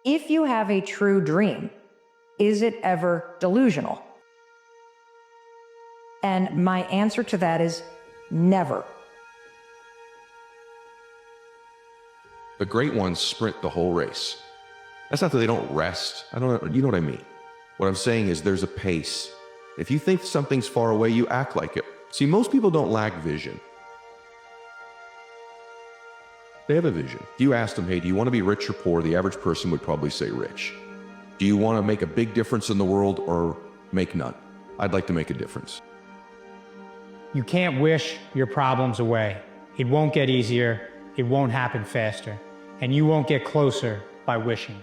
If you have a true dream, is it ever delusional? And my answer to that is never. The great ones sprint the whole race. That's not that they don't rest. You know what I mean. What I'm saying is there's a pace. If you think something's far away, you act like it. See, most people don't lack vision. They have a vision. If you ask them, hey, do you want to be rich or poor? The average person would probably say rich. Do you want to make a big difference in the world or make none? I'd like to make a difference. You can't wish your problems away. It won't get easier. It won't happen faster. And you won't get closer by wishing.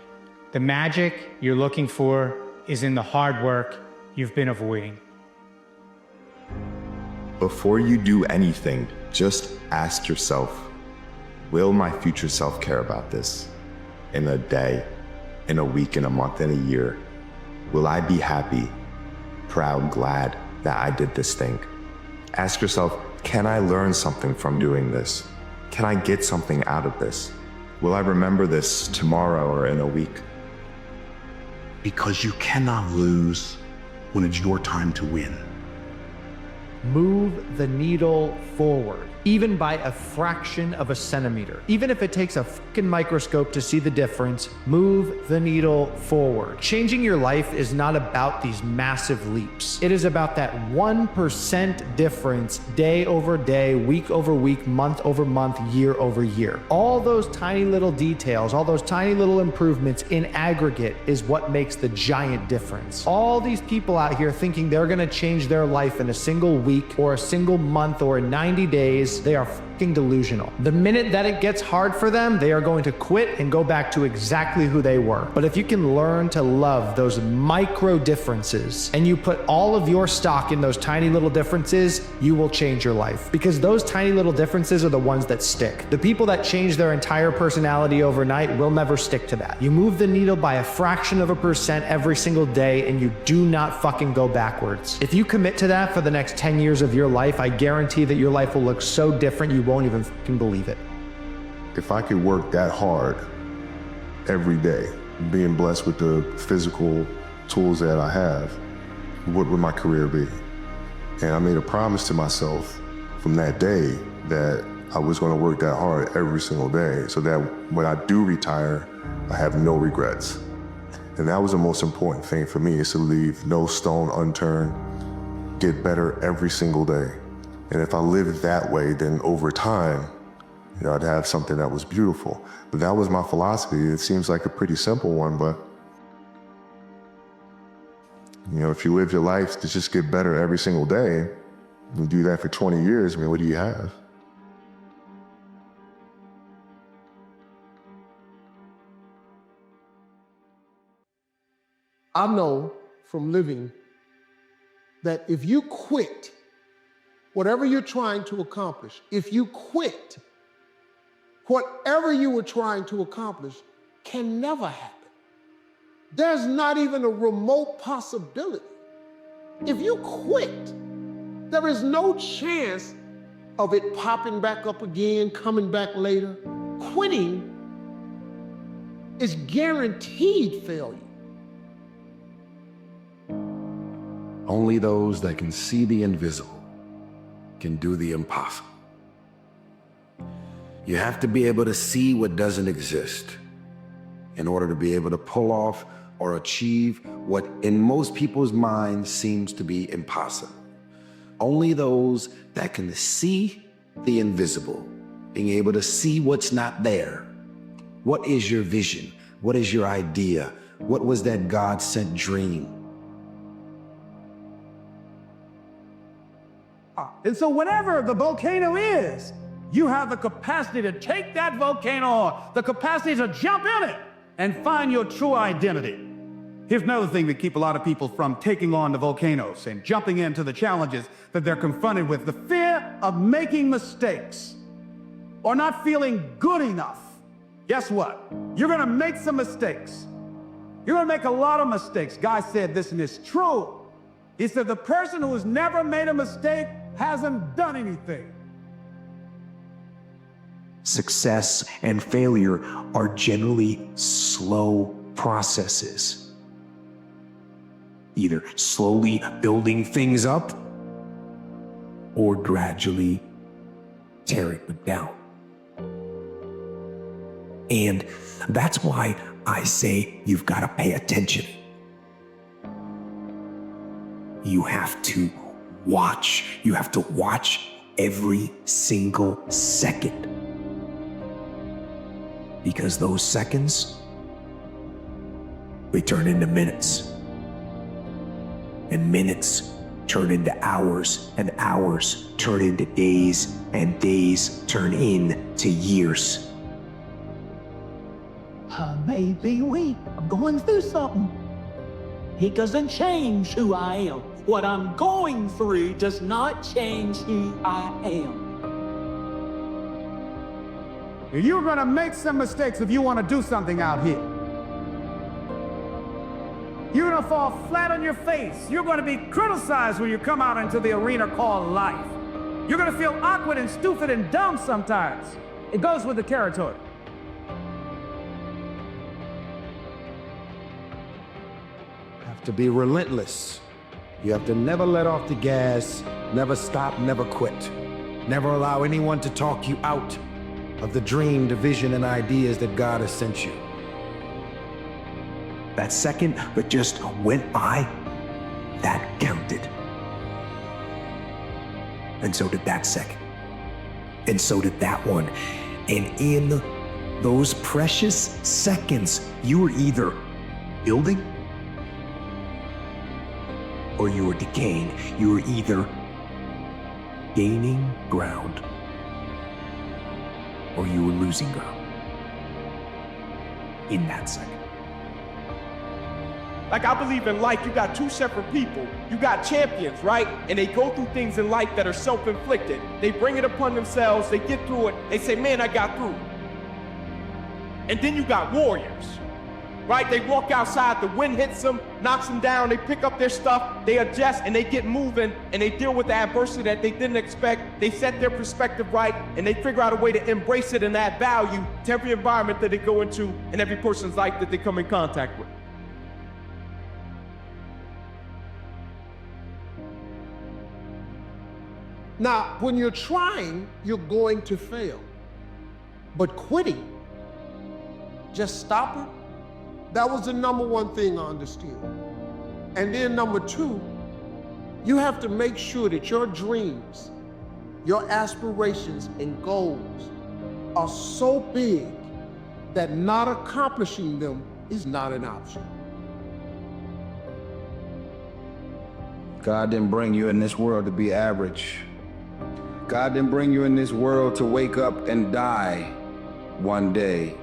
The magic you're looking for is in the hard work you've been avoiding. Before you do anything, just ask yourself, will my future self care about this? In a day, in a week, in a month, in a year, will I be happy, proud, glad that I did this thing? Ask yourself, can I learn something from doing this? Can I get something out of this? Will I remember this tomorrow or in a week? Because you cannot lose when it's your time to win. Move the needle forward, even by a fraction of a centimeter. Even if it takes a fucking microscope to see the difference, move the needle forward. Changing your life is not about these massive leaps. It is about that 1% difference day over day, week over week, month over month, year over year. All those tiny little details, all those tiny little improvements in aggregate is what makes the giant difference. All these people out here thinking they're gonna change their life in a single week or a single month or 90 days, they are fucking delusional. The minute that it gets hard for them, they are going to quit and go back to exactly who they were. But if you can learn to love those micro differences and you put all of your stock in those tiny little differences, you will change your life. Because those tiny little differences are the ones that stick. The people that change their entire personality overnight will never stick to that. You move the needle by a fraction of a percent every single day and you do not fucking go backwards. If you commit to that for the next 10 years of your life, I guarantee that your life will look so different you won't even fucking believe it. If I could work that hard every day, being blessed with the physical tools that I have, what would my career be? And I made a promise to myself from that day that I was going to work that hard every single day so that when I do retire, I have no regrets. And that was the most important thing for me, is to leave no stone unturned, get better every single day. And if I lived that way, then over time, I'd have something that was beautiful. But that was my philosophy. It seems like a pretty simple one, but if you live your life to just get better every single day, you do that for 20 years, what do you have? I know from living that if you quit whatever you're trying to accomplish, if you quit, whatever you were trying to accomplish can never happen. There's not even a remote possibility. If you quit, there is no chance of it popping back up again, coming back later. Quitting is guaranteed failure. Only those that can see the invisible can do the impossible. You have to be able to see what doesn't exist in order to be able to pull off or achieve what in most people's minds seems to be impossible. Only those that can see the invisible, being able to see what's not there. What is your vision? What is your idea? What was that God-sent dream? And so whatever the volcano is, you have the capacity to take that volcano on, the capacity to jump in it and find your true identity. Here's another thing that keeps a lot of people from taking on the volcanoes and jumping into the challenges that they're confronted with: the fear of making mistakes or not feeling good enough. Guess what? You're gonna make some mistakes. You're gonna make a lot of mistakes. Guy said this, and it's true. He said the person who has never made a mistake hasn't done anything. Success and failure are generally slow processes. Either slowly building things up or gradually tearing them down. And that's why I say you've got to pay attention. You have to watch. You have to watch every single second. Because those seconds, they turn into minutes. And minutes turn into hours, and hours turn into days, and days turn into years. I may be weak. I'm going through something. It doesn't change who I am. What I'm going through does not change who I am. You're gonna make some mistakes if you want to do something out here. You're gonna fall flat on your face. You're gonna be criticized when you come out into the arena called life. You're gonna feel awkward and stupid and dumb sometimes. It goes with the territory. Have to be relentless. You have to never let off the gas, never stop, never quit. Never allow anyone to talk you out of the dream, the vision, and ideas that God has sent you. That second that just went by, that counted. And so did that second. And so did that one. And in those precious seconds, you were either building or you were decaying. You were either gaining ground or you were losing ground in that second. Like, I believe in life, you got two separate people. You got champions, right? And they go through things in life that are self-inflicted. They bring it upon themselves, they get through it, they say, man, I got through. And then you got warriors, right? They walk outside, the wind hits them, knocks them down, they pick up their stuff, they adjust, and they get moving, and they deal with the adversity that they didn't expect. They set their perspective right, and they figure out a way to embrace it and add value to every environment that they go into and every person's life that they come in contact with. Now, when you're trying, you're going to fail. But quitting, just stopping, that was the number one thing I understood. And then number two, you have to make sure that your dreams, your aspirations and goals are so big that not accomplishing them is not an option. God didn't bring you in this world to be average. God didn't bring you in this world to wake up and die one day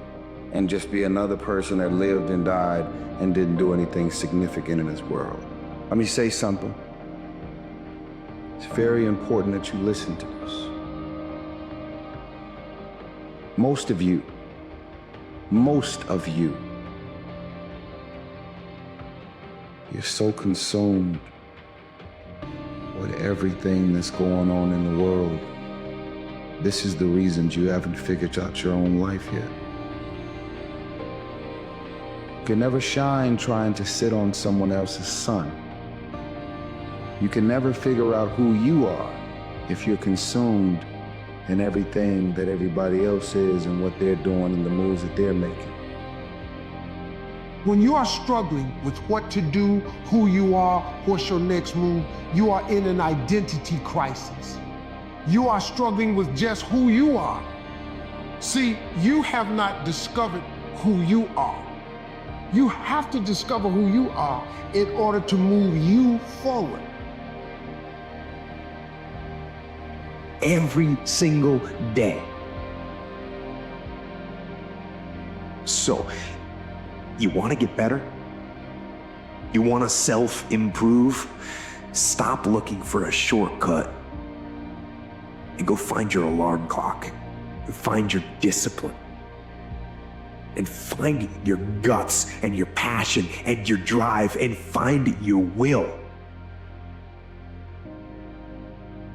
and just be another person that lived and died and didn't do anything significant in this world. Let me say something. It's very important that you listen to this. Most of you, you're so consumed with everything that's going on in the world. This is the reasons you haven't figured out your own life yet. You can never shine trying to sit on someone else's sun. You can never figure out who you are if you're consumed in everything that everybody else is and what they're doing and the moves that they're making. When you are struggling with what to do, who you are, what's your next move, you are in an identity crisis. You are struggling with just who you are. See, you have not discovered who you are. You have to discover who you are in order to move you forward. Every single day. So, you want to get better? You want to self-improve? Stop looking for a shortcut and go find your alarm clock, find your discipline, and find your guts and your passion and your drive and find your will.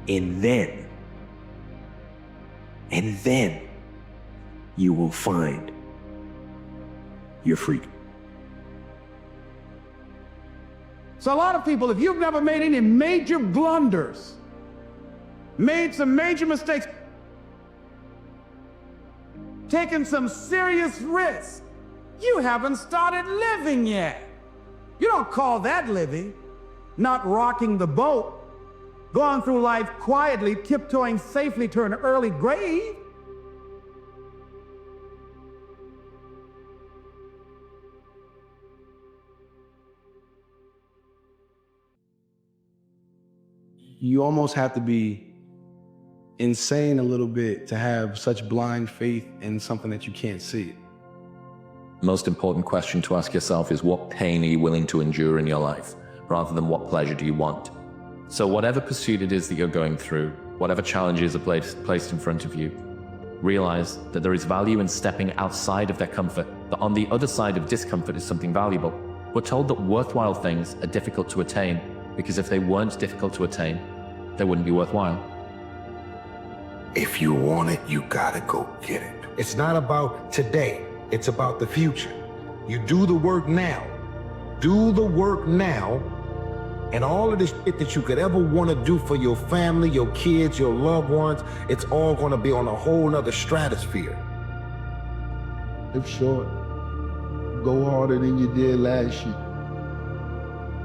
And then you will find your freedom. So a lot of people, if you've never made any major blunders, made some major mistakes, taken some serious risks, you haven't started living yet. You don't call that living. Not rocking the boat, going through life quietly, tiptoeing safely to an early grave. You almost have to be insane a little bit to have such blind faith in something that you can't see. The most important question to ask yourself is, what pain are you willing to endure in your life, rather than what pleasure do you want? So whatever pursuit it is that you're going through, whatever challenges are placed in front of you, realize that there is value in stepping outside of their comfort, that on the other side of discomfort is something valuable. We're told that worthwhile things are difficult to attain, because if they weren't difficult to attain, they wouldn't be worthwhile. If you want it, you gotta go get it. It's not about today, it's about the future. You do the work now. Do the work now, and all of this shit that you could ever want to do for your family, your kids, your loved ones, it's all gonna be on a whole nother stratosphere. Live short. Go harder than you did last year.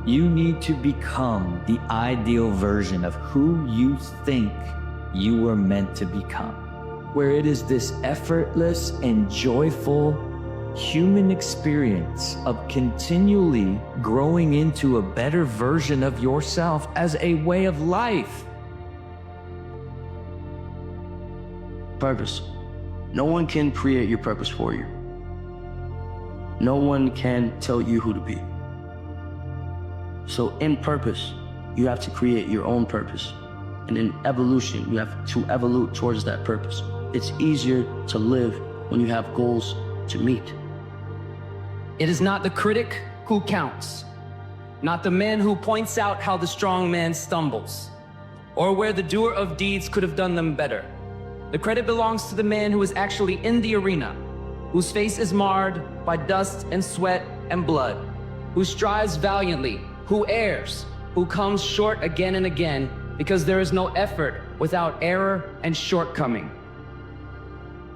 You need to become the ideal version of who you think you were meant to become, where it is this effortless and joyful human experience of continually growing into a better version of yourself as a way of life. Purpose. No one can create your purpose for you. No one can tell you who to be. So in purpose, you have to create your own purpose. And in evolution, you have to evolve towards that purpose. It's easier to live when you have goals to meet. It is not the critic who counts, not the man who points out how the strong man stumbles, or where the doer of deeds could have done them better. The credit belongs to the man who is actually in the arena, whose face is marred by dust and sweat and blood, who strives valiantly, who errs, who comes short again and again, because there is no effort without error and shortcoming,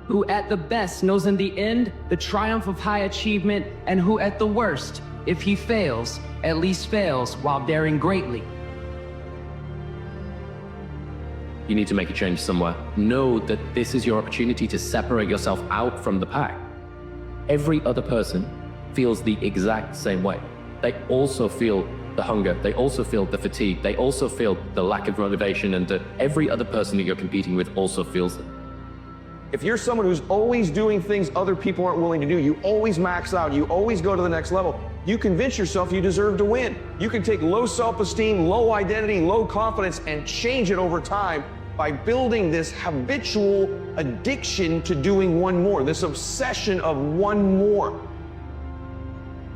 who at the best knows in the end the triumph of high achievement, and who at the worst, if he fails, at least fails while daring greatly. You need to make a change somewhere. Know that this is your opportunity to separate yourself out from the pack. Every other person feels the exact same way. They also feel the hunger, they also feel the fatigue, they also feel the lack of motivation, and every other person that you're competing with also feels it. If you're someone who's always doing things other people aren't willing to do, you always max out, you always go to the next level, you convince yourself you deserve to win. You can take low self-esteem, low identity, low confidence, and change it over time by building this habitual addiction to doing one more, this obsession of one more.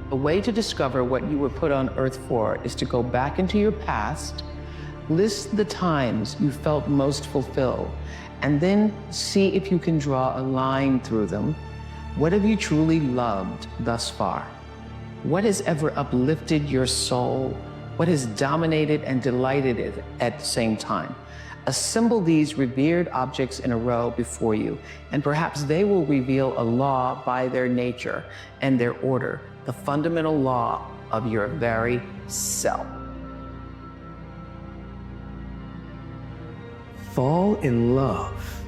The way to discover what you were put on earth for is to go back into your past, list the times you felt most fulfilled, and then see if you can draw a line through them. What have you truly loved thus far? What has ever uplifted your soul? What has dominated and delighted it at the same time? Assemble these revered objects in a row before you, and perhaps they will reveal a law by their nature and their order, the fundamental law of your very self. Fall in love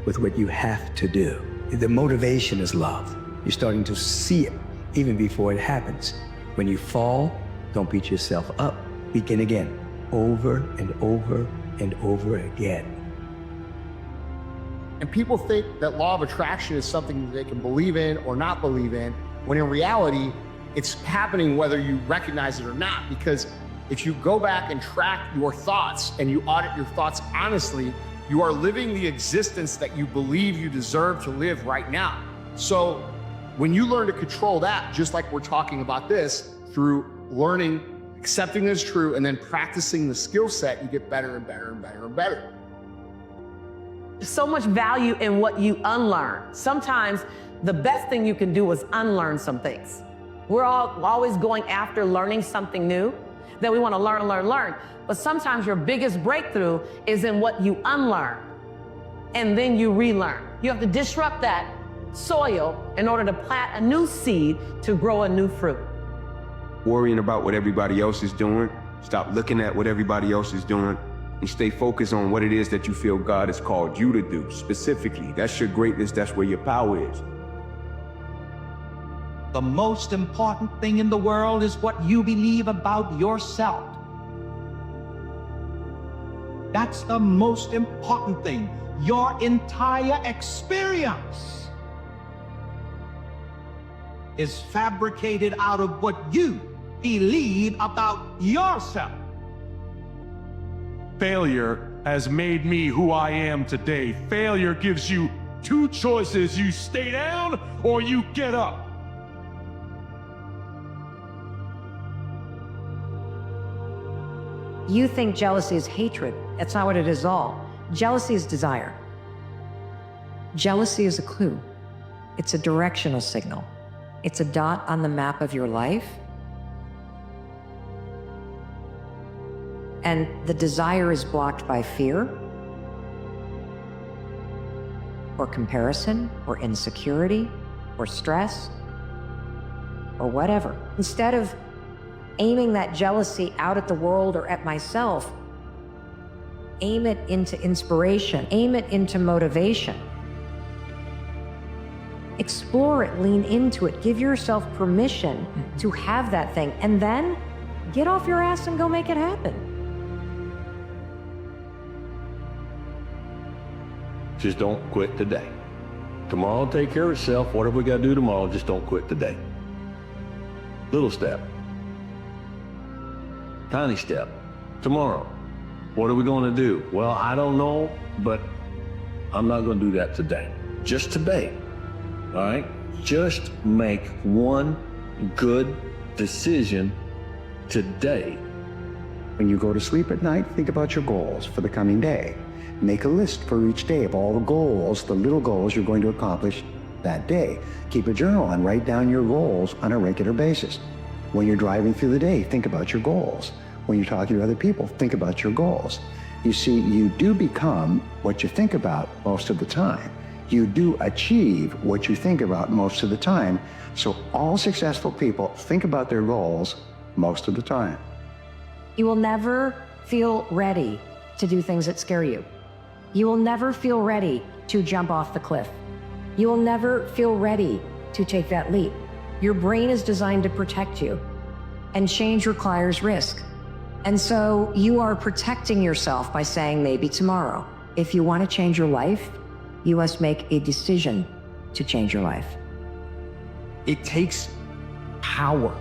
with what you have to do. The motivation is love. You're starting to see it even before it happens. When you fall, don't beat yourself up. Begin again, over and over and over again. And people think that law of attraction is something they can believe in or not believe in, when in reality, it's happening whether you recognize it or not. Because if you go back and track your thoughts and you audit your thoughts honestly, you are living the existence that you believe you deserve to live right now. So when you learn to control that, just like we're talking about this, through learning, accepting as true, and then practicing the skill set, you get better and better and better and better. There's so much value in what you unlearn. Sometimes the best thing you can do is unlearn some things. We're all always going after learning something new, that we want to learn. But sometimes your biggest breakthrough is in what you unlearn and then you relearn. You have to disrupt that soil in order to plant a new seed to grow a new fruit. Worrying about what everybody else is doing, stop looking at what everybody else is doing, and stay focused on what it is that you feel God has called you to do specifically. That's your greatness, that's where your power is. The most important thing in the world is what you believe about yourself. That's the most important thing. Your entire experience is fabricated out of what you believe about yourself. Failure has made me who I am today. Failure gives you two choices. You stay down or you get up. You think jealousy is hatred. That's not what it is at all. Jealousy is desire. Jealousy is a clue. It's a directional signal. It's a dot on the map of your life. And the desire is blocked by fear, or comparison, or insecurity, or stress, or whatever. Instead of aiming that jealousy out at the world or at myself, aim it into inspiration, aim it into motivation. Explore it, lean into it, give yourself permission to have that thing, and then get off your ass and go make it happen. Just don't quit today. Tomorrow will take care of itself. Whatever we got to do tomorrow, just don't quit today. Little step. Tiny step. Tomorrow. What are we going to do? Well, I don't know, but I'm not going to do that today. Just today. All right? Just make one good decision today. When you go to sleep at night, think about your goals for the coming day. Make a list for each day of all the goals, the little goals you're going to accomplish that day. Keep a journal and write down your goals on a regular basis. When you're driving through the day, think about your goals. When you're talking to other people, think about your goals. You see, you do become what you think about most of the time. You do achieve what you think about most of the time. So all successful people think about their goals most of the time. You will never feel ready to do things that scare you. You will never feel ready to jump off the cliff. You will never feel ready to take that leap. Your brain is designed to protect you, and change requires risk. And so you are protecting yourself by saying maybe tomorrow. If you want to change your life, you must make a decision to change your life. It takes power.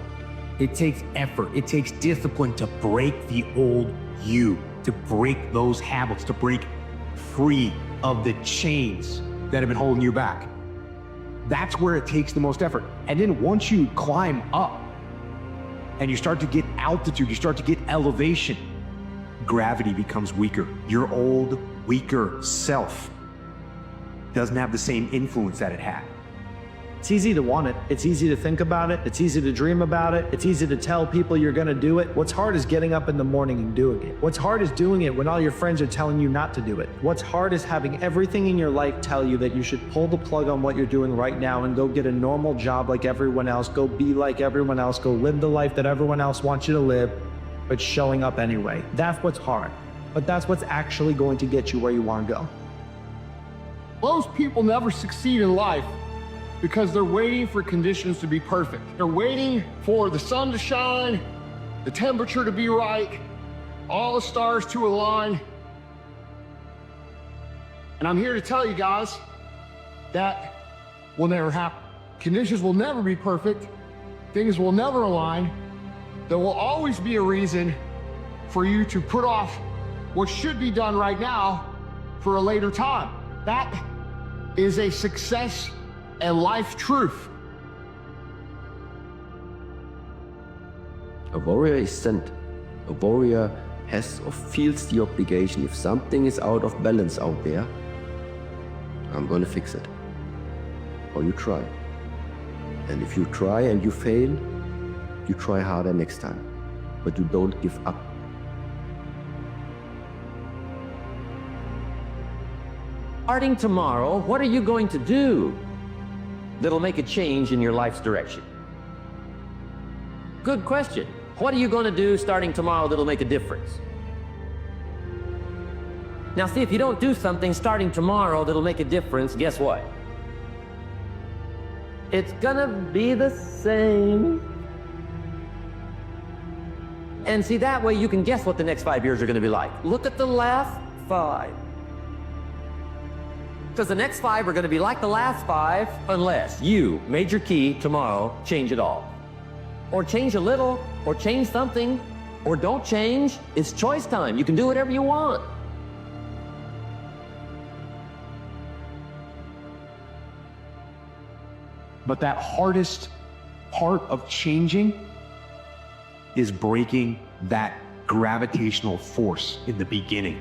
It takes effort. It takes discipline to break the old you, to break those habits, to break free of the chains that have been holding you back. That's where it takes the most effort. And then once you climb up and you start to get altitude, you start to get elevation, gravity becomes weaker. Your old, weaker self doesn't have the same influence that it had. It's easy to want it. It's easy to think about it. It's easy to dream about it. It's easy to tell people you're going to do it. What's hard is getting up in the morning and doing it. What's hard is doing it when all your friends are telling you not to do it. What's hard is having everything in your life tell you that you should pull the plug on what you're doing right now and go get a normal job like everyone else. Go be like everyone else. Go live the life that everyone else wants you to live, but showing up anyway. That's what's hard. But that's what's actually going to get you where you want to go. Most people never succeed in life because they're waiting for conditions to be perfect. They're waiting for the sun to shine, the temperature to be right, all the stars to align. And I'm here to tell you guys that will never happen. Conditions will never be perfect. Things will never align. There will always be a reason for you to put off what should be done right now for a later time. That is a success and life truth. A warrior is sent. A warrior has or feels the obligation. If something is out of balance out there, I'm gonna fix it. Or you try. And if you try and you fail, you try harder next time. but you don't give up. Starting tomorrow, what are you going to do that'll make a change in your life's direction? Good question. What are you going to do starting tomorrow that'll make a difference? Now see, if you don't do something starting tomorrow that'll make a difference, guess what? It's gonna be the same. And see, that way you can guess what the next 5 years are gonna be like. Look at the last 5. Because the next 5 are gonna be like the last 5 unless you, major key, tomorrow, change it all. Or change a little, or change something, or don't change. It's choice time. You can do whatever you want. But that hardest part of changing is breaking that gravitational force in the beginning.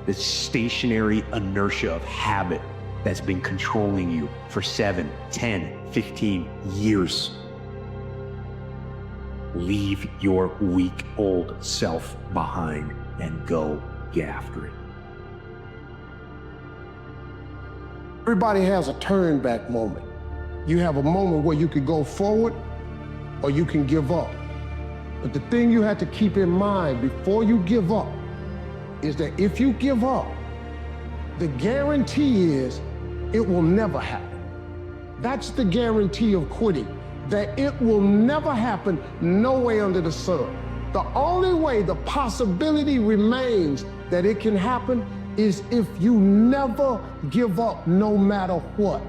This stationary inertia of habit that's been controlling you for 7, 10, 15 years. Leave your weak old self behind and go get after it. Everybody has a turn back moment. You have a moment where you could go forward or you can give up. But the thing you have to keep in mind before you give up is that if you give up, the guarantee is it will never happen. That's the guarantee of quitting, that it will never happen no way under the sun. The only way the possibility remains that it can happen is if you never give up no matter what.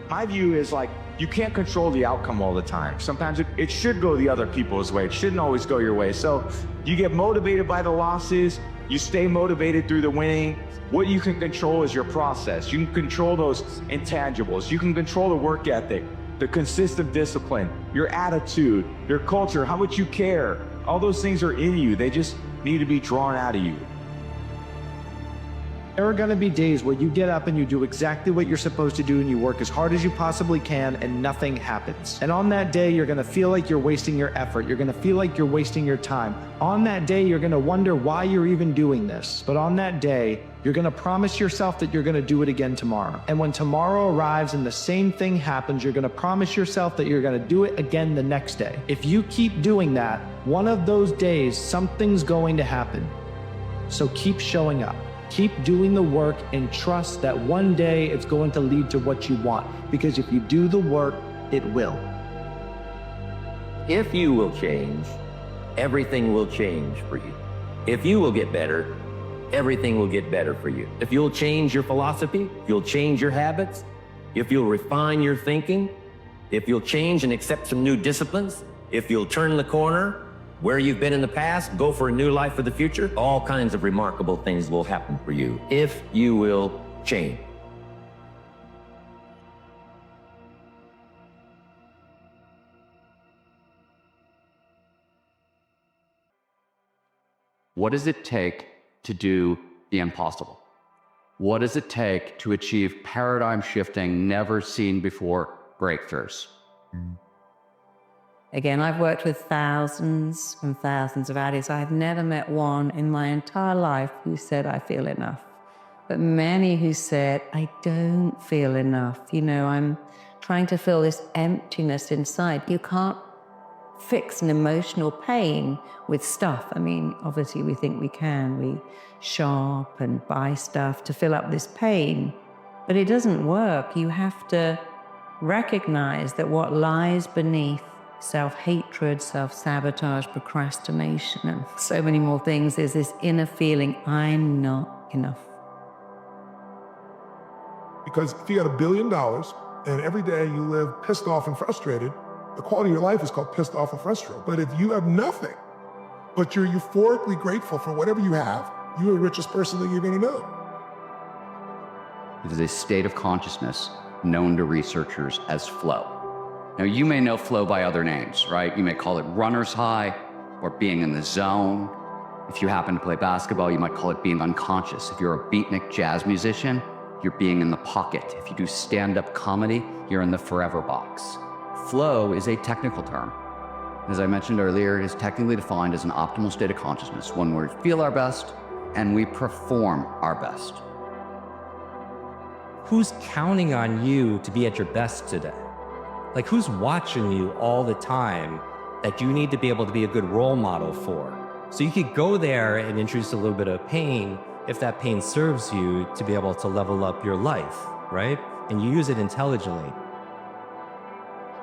My view is like, you can't control the outcome all the time. Sometimes it should go the other people's way. It shouldn't always go your way. So you get motivated by the losses, you stay motivated through the winning. What you can control is your process. You can control those intangibles. You can control the work ethic, the consistent discipline, your attitude, your culture, how much you care. All those things are in you. They just need to be drawn out of you. There are going to be days where you get up and you do exactly what you're supposed to do and you work as hard as you possibly can and nothing happens. And on that day, you're going to feel like you're wasting your effort. You're going to feel like you're wasting your time. On that day, you're going to wonder why you're even doing this. But on that day, you're going to promise yourself that you're going to do it again tomorrow. And when tomorrow arrives and the same thing happens, you're going to promise yourself that you're going to do it again the next day. If you keep doing that, one of those days, something's going to happen. So keep showing up. Keep doing the work and trust that one day it's going to lead to what you want. Because if you do the work, it will. If you will change, everything will change for you. If you will get better, everything will get better for you. If you'll change your philosophy, if you'll change your habits, if you'll refine your thinking, if you'll change and accept some new disciplines, if you'll turn the corner, where you've been in the past, go for a new life for the future, all kinds of remarkable things will happen for you if you will change. What does it take to do the impossible? What does it take to achieve paradigm shifting, never seen before breakthroughs? Again, I've worked with thousands and thousands of addicts. I've never met one in my entire life who said, I feel enough. But many who said, I don't feel enough. You know, I'm trying to fill this emptiness inside. You can't fix an emotional pain with stuff. I mean, obviously we think we can. We shop and buy stuff to fill up this pain, but it doesn't work. You have to recognize that what lies beneath self-hatred, self-sabotage, procrastination, and so many more things is this inner feeling, I'm not enough. Because if you got $1 billion and every day you live pissed off and frustrated, the quality of your life is called pissed off and frustrated. But if you have nothing, but you're euphorically grateful for whatever you have, you're the richest person that you're gonna know. It is a state of consciousness known to researchers as flow. Now, you may know flow by other names, right? You may call it runner's high or being in the zone. If you happen to play basketball, you might call it being unconscious. If you're a beatnik jazz musician, you're being in the pocket. If you do stand-up comedy, you're in the forever box. Flow is a technical term. As I mentioned earlier, it is technically defined as an optimal state of consciousness, one where we feel our best and we perform our best. Who's counting on you to be at your best today? Like, who's watching you all the time that you need to be able to be a good role model for? So you could go there and introduce a little bit of pain if that pain serves you to be able to level up your life, right? And you use it intelligently.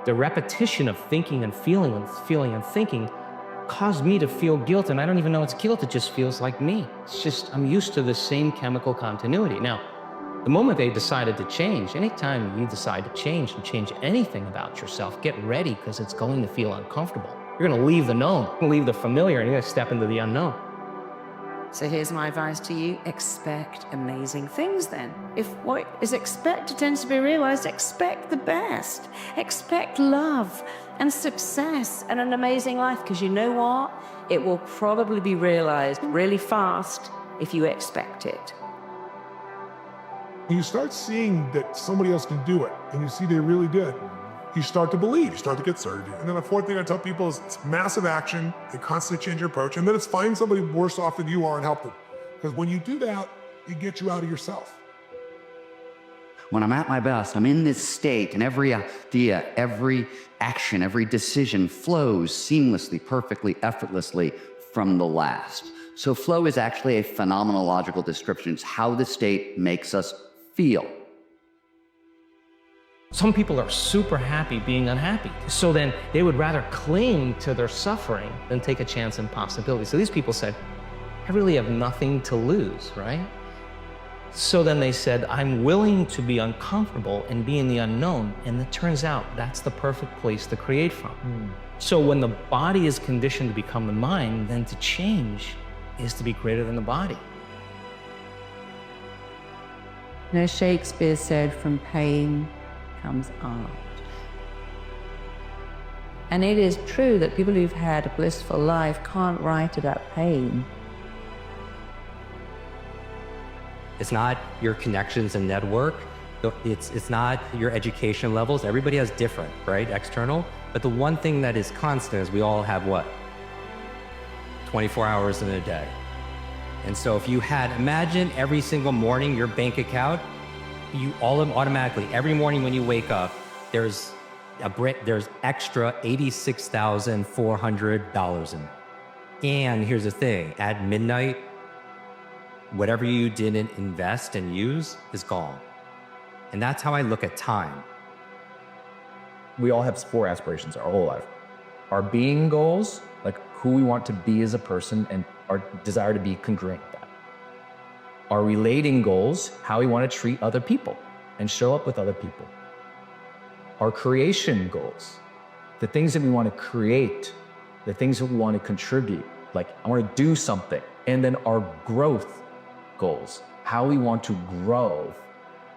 The repetition of thinking and feeling and thinking caused me to feel guilt, and I don't even know it's guilt, it just feels like me. It's just, I'm used to the same chemical continuity. Now, the moment they decided to change, anytime you decide to change and change anything about yourself, get ready, because it's going to feel uncomfortable. You're going to leave the known, you're going to leave the familiar, and you're going to step into the unknown. So here's my advice to you. Expect amazing things then. If what is expected tends to be realized, expect the best. Expect love and success and an amazing life, because you know what? It will probably be realized really fast if you expect it. When you start seeing that somebody else can do it, and you see they really did, you start to believe, you start to get certainty. And then the fourth thing I tell people is it's massive action, and constantly change your approach, and then it's find somebody worse off than you are and help them. Because when you do that, it gets you out of yourself. When I'm at my best, I'm in this state, and every idea, every action, every decision flows seamlessly, perfectly, effortlessly from the last. So flow is actually a phenomenological description. It's how the state makes us feel. Some people are super happy being unhappy. So then they would rather cling to their suffering than take a chance in possibility. So these people said, I really have nothing to lose, right? So then they said, I'm willing to be uncomfortable and be in the unknown. And it turns out that's the perfect place to create from. So when the body is conditioned to become the mind, then to change is to be greater than the body. You know, Shakespeare said, from pain comes art. And it is true that people who've had a blissful life can't write about pain. It's not your connections and network. It's not your education levels. Everybody has different, right? External. But the one thing that is constant is we all have what? 24 hours in a day. And so if you had, imagine every single morning your bank account, you all automatically, every morning when you wake up, there's extra $86,400 in it. And here's the thing, at midnight, whatever you didn't invest and use is gone. And that's how I look at time. We all have 4 aspirations our whole life. Our being goals, like who we want to be as a person and our desire to be congruent with that. Our relating goals, how we want to treat other people and show up with other people. Our creation goals, the things that we want to create, the things that we want to contribute, like I want to do something. And then our growth goals, how we want to grow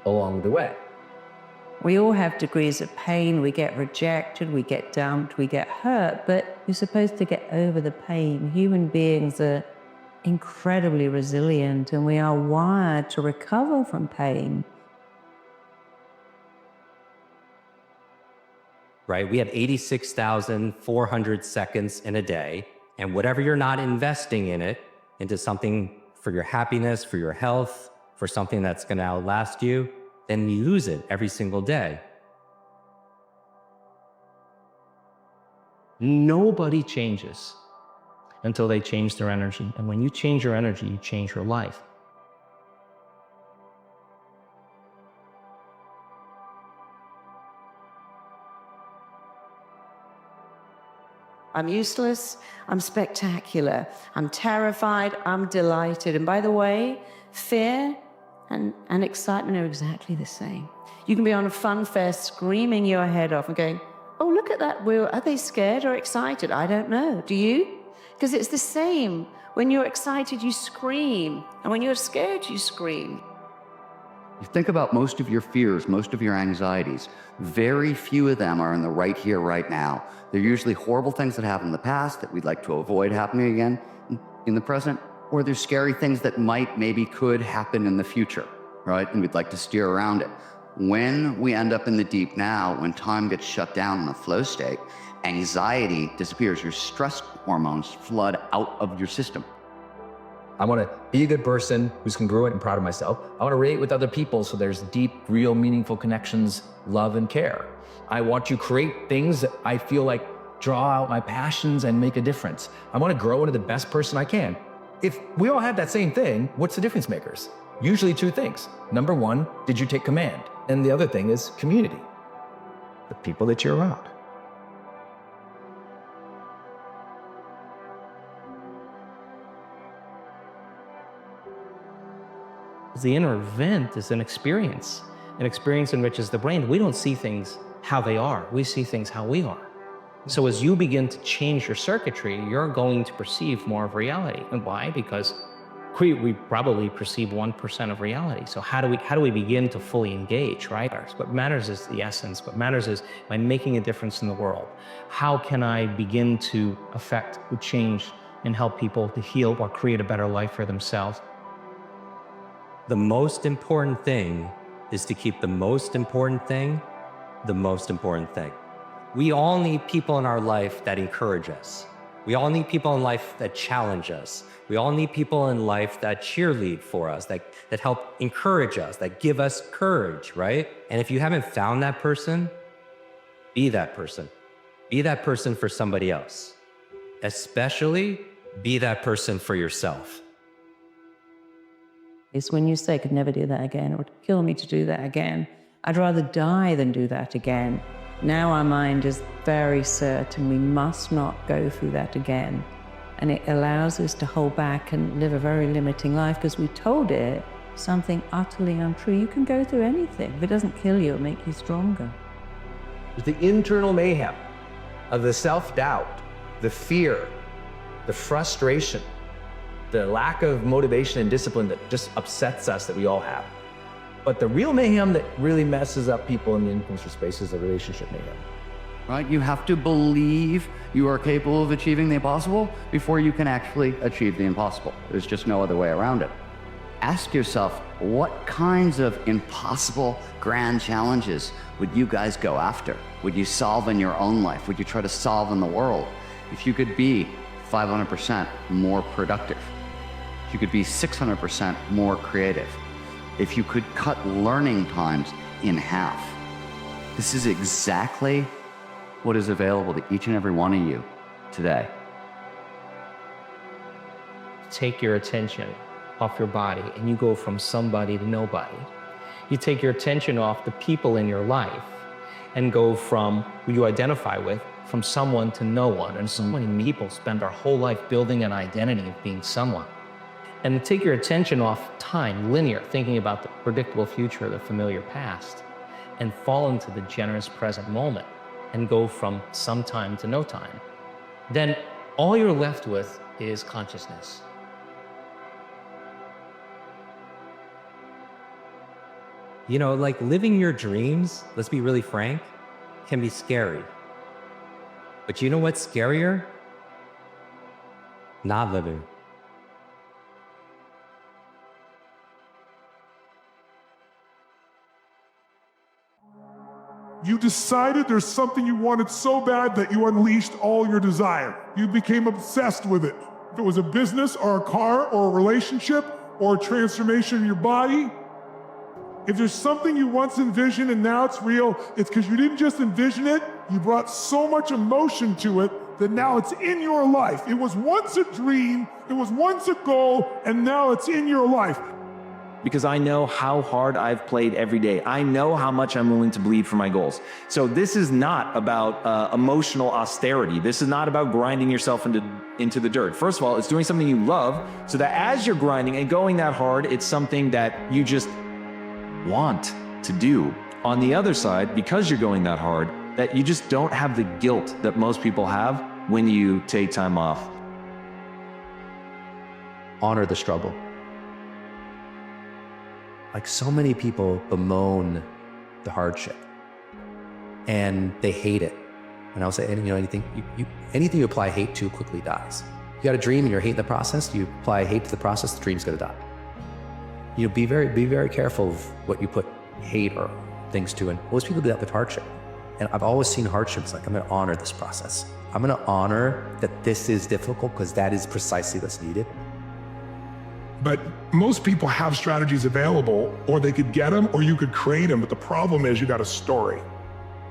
along the way. We all have degrees of pain. We get rejected, we get dumped, we get hurt, but you're supposed to get over the pain. Human beings are incredibly resilient, and we are wired to recover from pain. Right? We have 86,400 seconds in a day, and whatever you're not investing in it, into something for your happiness, for your health, for something that's going to outlast you, then you lose it every single day. Nobody changes until they change their energy. And when you change your energy, you change your life. I'm useless, I'm spectacular, I'm terrified, I'm delighted. And by the way, fear and excitement are exactly the same. You can be on a fun fest screaming your head off and going, oh, look at that wheel. Are they scared or excited? I don't know. Do you? Because it's the same. When you're excited, you scream. And when you're scared, you scream. You think about most of your fears, most of your anxieties, very few of them are in the right here, right now. They're usually horrible things that happened in the past that we'd like to avoid happening again in the present, or there's scary things that maybe could happen in the future, right? And we'd like to steer around it. When we end up in the deep now, when time gets shut down in the flow state, anxiety disappears. Your stress hormones flood out of your system. I want to be a good person who's congruent and proud of myself. I want to relate with other people so there's deep, real, meaningful connections, love, and care. I want to create things that I feel like draw out my passions and make a difference. I want to grow into the best person I can. If we all have that same thing, what's the difference makers? Usually two things. Number one, did you take command? And the other thing is community, the people that you're around. The inner event is an experience enriches the brain. We don't see things how they are. We see things how we are. So as you begin to change your circuitry, you're going to perceive more of reality. And why? Because we probably perceive 1% of reality. So how do we begin to fully engage, right? What matters is the essence. What matters is, am I making a difference in the world? How can I begin to affect, change, and help people to heal or create a better life for themselves? The most important thing is to keep the most important thing the most important thing. We all need people in our life that encourage us. We all need people in life that challenge us. We all need people in life that cheerlead for us, that help encourage us, that give us courage, right? And if you haven't found that person, be that person. Be that person for somebody else. Especially be that person for yourself. It's when you say, I could never do that again, or it would kill me to do that again. I'd rather die than do that again. Now our mind is very certain we must not go through that again. And it allows us to hold back and live a very limiting life because we told it something utterly untrue. You can go through anything. If it doesn't kill you, it'll make you stronger. The internal mayhem of the self-doubt, the fear, the frustration, the lack of motivation and discipline that just upsets us that we all have. But the real mayhem that really messes up people in the influencer space is the relationship mayhem. Right? You have to believe you are capable of achieving the impossible before you can actually achieve the impossible. There's just no other way around it. Ask yourself, what kinds of impossible grand challenges would you guys go after? Would you solve in your own life? Would you try to solve in the world? If you could be 500% more productive, if you could be 600% more creative, if you could cut learning times in half, this is exactly what is available to each and every one of you today. Take your attention off your body and you go from somebody to nobody. You take your attention off the people in your life and go from who you identify with, from someone to no one. And so many people spend their whole life building an identity of being someone. And take your attention off time, linear, thinking about the predictable future, the familiar past, and fall into the generous present moment and go from some time to no time. Then all you're left with is consciousness. You know, like living your dreams, let's be really frank, can be scary. But you know what's scarier? Not living. You decided there's something you wanted so bad that you unleashed all your desire. You became obsessed with it. If it was a business or a car or a relationship or a transformation in your body, if there's something you once envisioned and now it's real, it's because you didn't just envision it, you brought so much emotion to it that now it's in your life. It was once a dream, it was once a goal, and now it's in your life. Because I know how hard I've played every day. I know how much I'm willing to bleed for my goals. So this is not about emotional austerity. This is not about grinding yourself into the dirt. First of all, it's doing something you love so that as you're grinding and going that hard, it's something that you just want to do. On the other side, because you're going that hard, that you just don't have the guilt that most people have when you take time off. Honor the struggle. Like so many people bemoan the hardship and they hate it. And I'll say, anything you apply hate to quickly dies. You got a dream and you're hating the process, you apply hate to the process, the dream's gonna die. Be very careful of what you put hate or things too. And most people do that with hardship. And I've always seen hardships like, I'm going to honor this process. I'm going to honor that this is difficult because that is precisely what's needed. But most people have strategies available, or they could get them, or you could create them. But the problem is you got a story.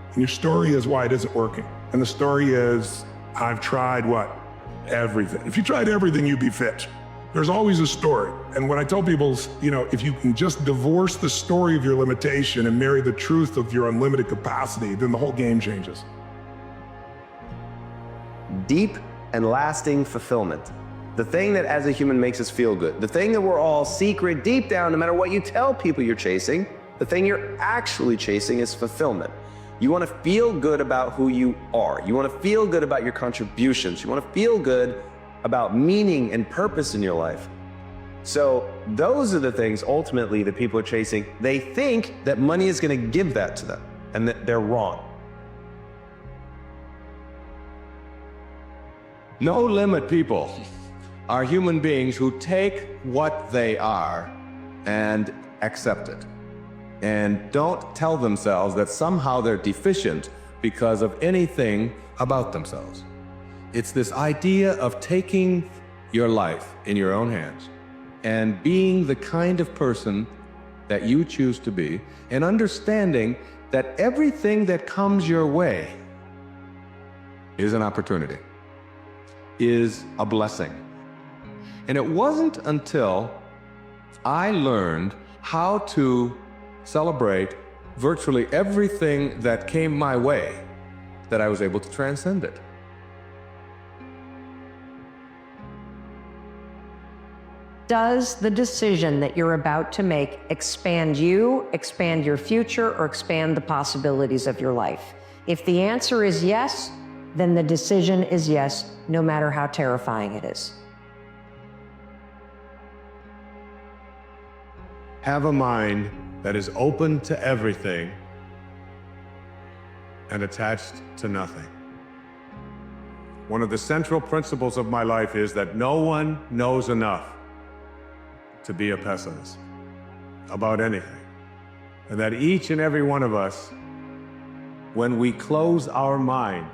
And your story is why it isn't working. And the story is, I've tried what? Everything. If you tried everything, you'd be fit. There's always a story. And what I tell people is, if you can just divorce the story of your limitation and marry the truth of your unlimited capacity, then the whole game changes. Deep and lasting fulfillment. The thing that as a human makes us feel good. The thing that we're all secret deep down, no matter what you tell people you're chasing, the thing you're actually chasing is fulfillment. You want to feel good about who you are. You want to feel good about your contributions. You want to feel good about meaning and purpose in your life. So those are the things ultimately that people are chasing. They think that money is going to give that to them, and that they're wrong. No limit people are human beings who take what they are and accept it, and don't tell themselves that somehow they're deficient because of anything about themselves. It's this idea of taking your life in your own hands and being the kind of person that you choose to be, and understanding that everything that comes your way is an opportunity, is a blessing. And it wasn't until I learned how to celebrate virtually everything that came my way that I was able to transcend it. Does the decision that you're about to make expand you, expand your future, or expand the possibilities of your life? If the answer is yes, then the decision is yes, no matter how terrifying it is. Have a mind that is open to everything and attached to nothing. One of the central principles of my life is that no one knows enough to be a pessimist about anything. And that each and every one of us, when we close our mind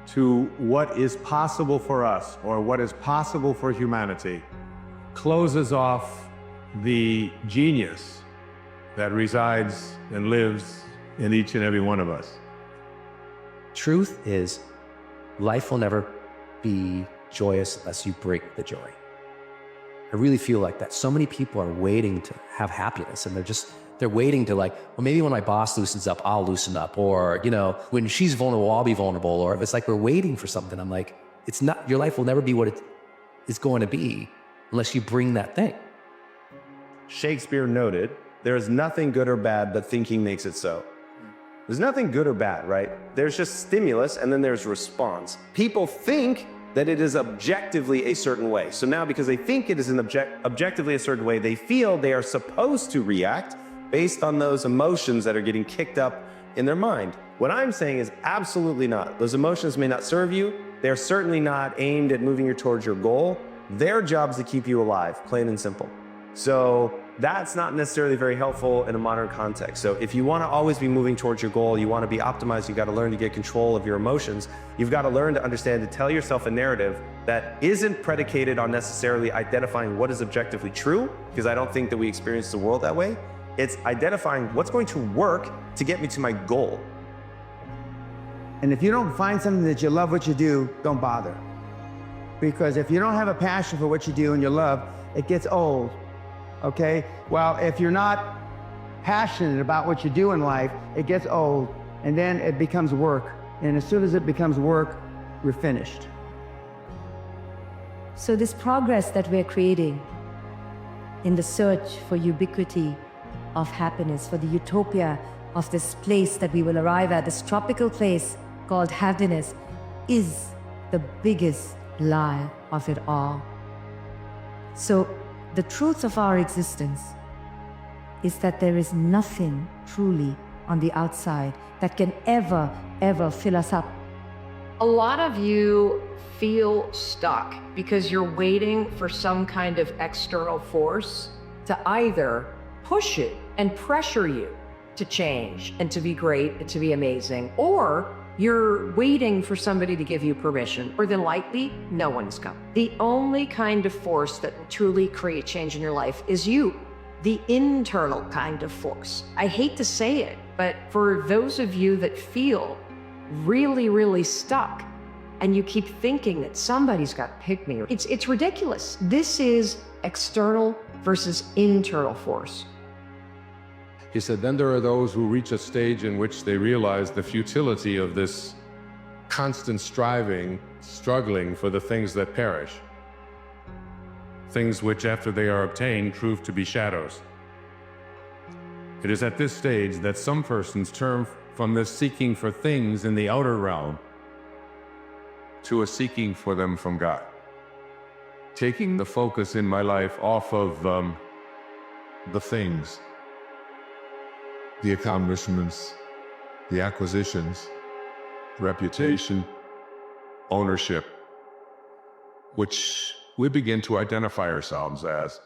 to what is possible for us or what is possible for humanity, closes off the genius that resides and lives in each and every one of us. Truth is, life will never be joyous unless you break the joy. I really feel like that. So many people are waiting to have happiness, and they're waiting to well, maybe when my boss loosens up, I'll loosen up. Or, when she's vulnerable, I'll be vulnerable. Or if it's like we're waiting for something, I'm like, it's not, your life will never be what it is going to be unless you bring that thing. Shakespeare noted, there is nothing good or bad, but thinking makes it so. There's nothing good or bad, right? There's just stimulus, and then there's response. People think that it is objectively a certain way. So now, because they think it is objectively a certain way, they feel they are supposed to react based on those emotions that are getting kicked up in their mind. What I'm saying is absolutely not. Those emotions may not serve you. They're certainly not aimed at moving you towards your goal. Their job is to keep you alive, plain and simple. So that's not necessarily very helpful in a modern context. So if you want to always be moving towards your goal, you want to be optimized, you got to learn to get control of your emotions. You've got to learn to understand to tell yourself a narrative that isn't predicated on necessarily identifying what is objectively true, because I don't think that we experience the world that way. It's identifying what's going to work to get me to my goal. And if you don't find something that you love what you do, don't bother. Because if you don't have a passion for what you do and you love, it gets old. Okay? Well, if you're not passionate about what you do in life, it gets old, and then it becomes work. And as soon as it becomes work, we're finished. So this progress that we're creating in the search for ubiquity of happiness, for the utopia of this place that we will arrive at, this tropical place called happiness, is the biggest lie of it all. So the truth of our existence is that there is nothing truly on the outside that can ever fill us up. A lot of you feel stuck because you're waiting for some kind of external force to either push you and pressure you to change and to be great and to be amazing, or you're waiting for somebody to give you permission, or then likely no one's coming. The only kind of force that will truly create change in your life is you, the internal kind of force. I hate to say it, but for those of you that feel really, really stuck, and you keep thinking that somebody's got to pick me, it's ridiculous. This is external versus internal force. He said, then there are those who reach a stage in which they realize the futility of this constant striving, struggling for the things that perish. Things which, after they are obtained, prove to be shadows. It is at this stage that some persons turn from this seeking for things in the outer realm to a seeking for them from God. Taking the focus in my life off of the things, the accomplishments, the acquisitions, reputation, ownership, which we begin to identify ourselves as.